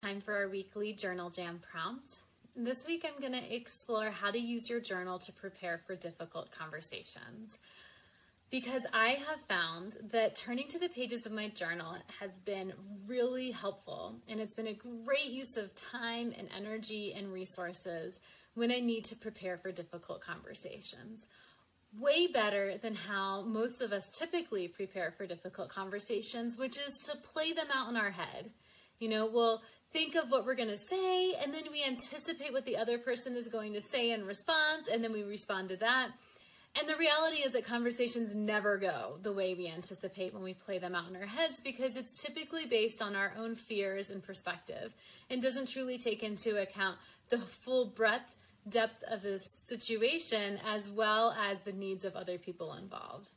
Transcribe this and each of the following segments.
Time for our weekly journal jam prompt. This week I'm going to explore how to use your journal to prepare for difficult conversations. Because I have found that turning to the pages of my journal has been really helpful, and it's been a great use of time and energy and resources when I need to prepare for difficult conversations. Way better than how most of us typically prepare for difficult conversations, which is to play them out in our head. We'll think of what we're going to say, and then we anticipate what the other person is going to say in response, and then we respond to that. And the reality is that conversations never go the way we anticipate when we play them out in our heads, because it's typically based on our own fears and perspective and doesn't truly take into account the full breadth, depth of the situation, as well as the needs of other people involved.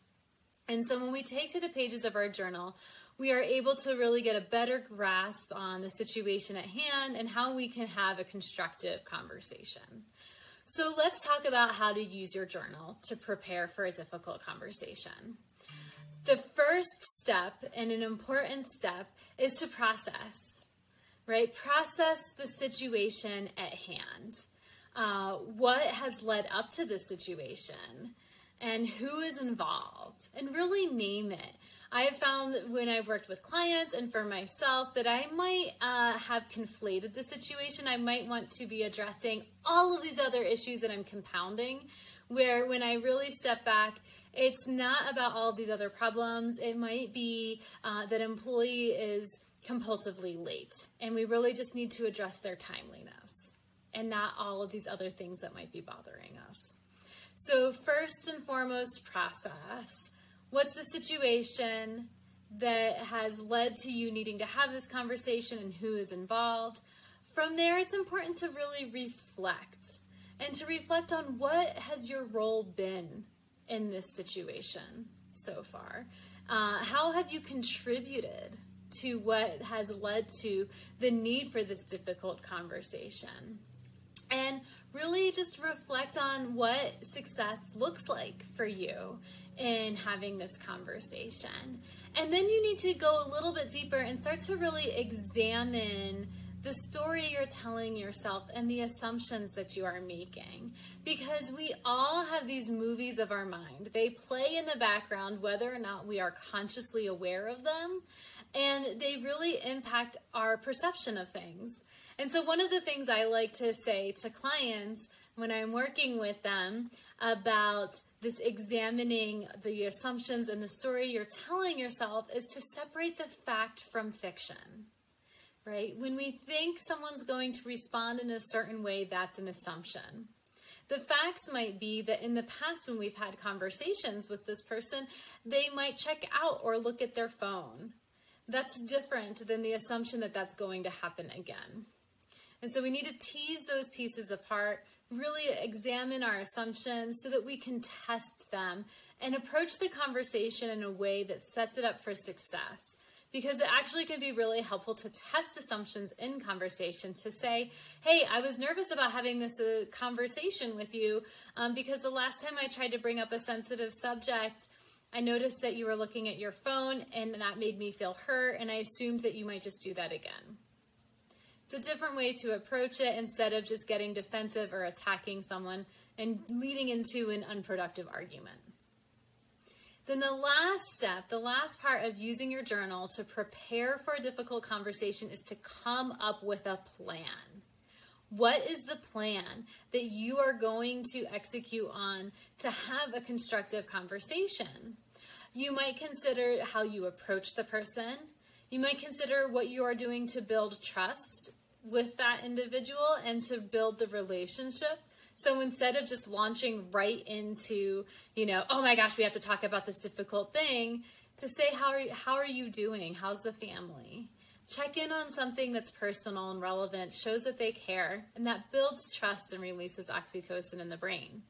And so when we take to the pages of our journal, we are able to really get a better grasp on the situation at hand and how we can have a constructive conversation. So let's talk about how to use your journal to prepare for a difficult conversation. The first step, and an important step, is to process, right? Process the situation at hand. What has led up to this situation and who is involved, and really name it. I have found when I've worked with clients and for myself that I might have conflated the situation. I might want to be addressing all of these other issues that I'm compounding, where when I really step back, it's not about all of these other problems. It might be that employee is compulsively late, and we really just need to address their timeliness and not all of these other things that might be bothering us. So first and foremost, process. What's the situation that has led to you needing to have this conversation and who is involved? From there, it's important to really reflect and to reflect on what has your role been in this situation so far. How have you contributed to what has led to the need for this difficult conversation? And really just reflect on what success looks like for you in having this conversation. And then you need to go a little bit deeper and start to really examine the story you're telling yourself and the assumptions that you are making. Because we all have these movies of our mind. They play in the background whether or not we are consciously aware of them, and they really impact our perception of things. And so one of the things I like to say to clients when I'm working with them about this examining the assumptions and the story you're telling yourself is to separate the fact from fiction, right? When we think someone's going to respond in a certain way, that's an assumption. The facts might be that in the past when we've had conversations with this person, they might check out or look at their phone. That's different than the assumption that that's going to happen again. And so we need to tease those pieces apart, really examine our assumptions so that we can test them and approach the conversation in a way that sets it up for success. Because it actually can be really helpful to test assumptions in conversation, to say, hey, I was nervous about having this conversation with you because the last time I tried to bring up a sensitive subject, I noticed that you were looking at your phone, and that made me feel hurt, and I assumed that you might just do that again. It's a different way to approach it instead of just getting defensive or attacking someone and leading into an unproductive argument. Then the last step, the last part of using your journal to prepare for a difficult conversation is to come up with a plan. What is the plan that you are going to execute on to have a constructive conversation? You might consider how you approach the person. You might consider what you are doing to build trust with that individual and to build the relationship. So instead of just launching right into, oh my gosh, we have to talk about this difficult thing, to say, how are you doing? How's the family? Check in on something that's personal and relevant, shows that they care, and that builds trust and releases oxytocin in the brain.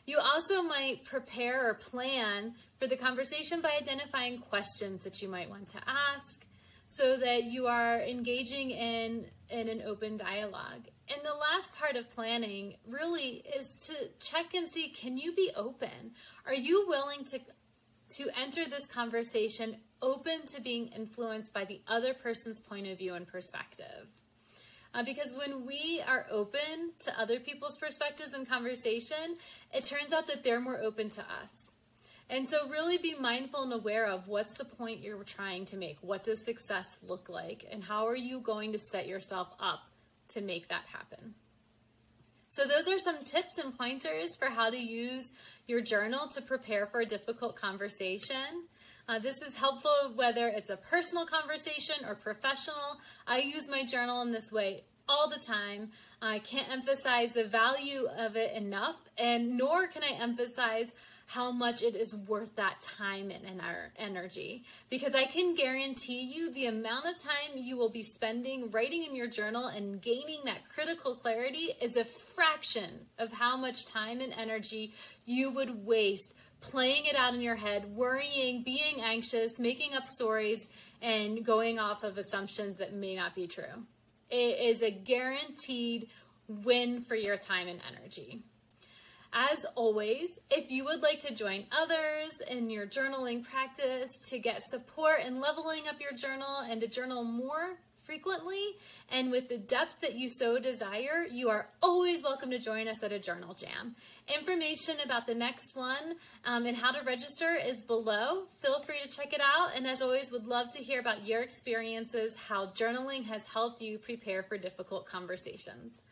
You also might prepare or plan for the conversation by identifying questions that you might want to ask so that you are engaging in an open dialogue. And the last part of planning really is to check and see, can you be open? Are you willing to enter this conversation open to being influenced by the other person's point of view and perspective? Because when we are open to other people's perspectives and conversation, it turns out that they're more open to us. And so really be mindful and aware of what's the point you're trying to make. What does success look like? And how are you going to set yourself up to make that happen? So those are some tips and pointers for how to use your journal to prepare for a difficult conversation. This is helpful whether it's a personal conversation or professional. I use my journal in this way all the time. I can't emphasize the value of it enough, and nor can I emphasize how much it is worth that time and our energy. Because I can guarantee you the amount of time you will be spending writing in your journal and gaining that critical clarity is a fraction of how much time and energy you would waste playing it out in your head, worrying, being anxious, making up stories, and going off of assumptions that may not be true. It is a guaranteed win for your time and energy. As always, if you would like to join others in your journaling practice to get support in leveling up your journal and to journal more frequently and with the depth that you so desire, you are always welcome to join us at a journal jam. Information about the next one and how to register is below. Feel free to check it out. And as always, would love to hear about your experiences, how journaling has helped you prepare for difficult conversations.